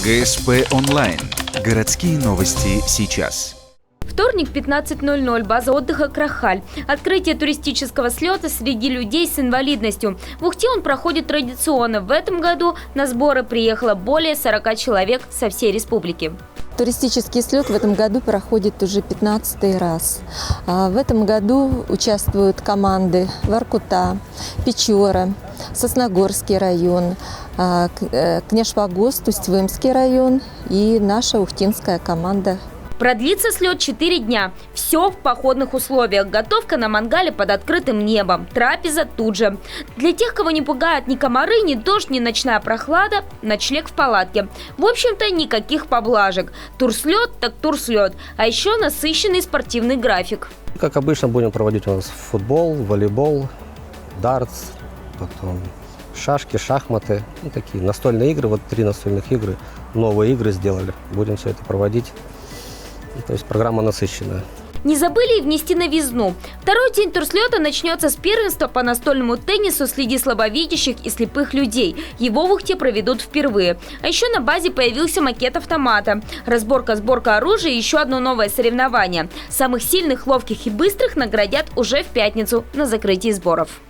ГСП онлайн. Городские новости сейчас. Вторник, 15:00. База отдыха «Крахаль». Открытие туристического слета среди людей с инвалидностью. В Ухте он проходит традиционно. В этом году на сборы приехало более 40 человек со всей республики. Туристический слет в этом году проходит уже 15-й раз. В этом году участвуют команды Воркута, Печора, Сосногорский район, Княжпогост, Усть-Вымский район и наша ухтинская команда. Продлится слет 4 дня. Все в походных условиях. Готовка на мангале под открытым небом. Трапеза тут же. Для тех, кого не пугают ни комары, ни дождь, ни ночная прохлада, ночлег в палатке. В общем-то, никаких поблажек. Турслет так турслет. А еще насыщенный спортивный график. Как обычно, будем проводить у нас футбол, волейбол, дартс, потом шашки, шахматы. И такие настольные игры. Вот 3 настольных игры. Новые игры сделали. Будем все это проводить. То есть программа насыщенная. Не забыли и внести новизну. Второй день турслета начнется с первенства по настольному теннису среди слабовидящих и слепых людей. Его в Ухте проведут впервые. А еще на базе появился макет автомата. Разборка-сборка оружия и еще одно новое соревнование. Самых сильных, ловких и быстрых наградят уже в пятницу на закрытии сборов.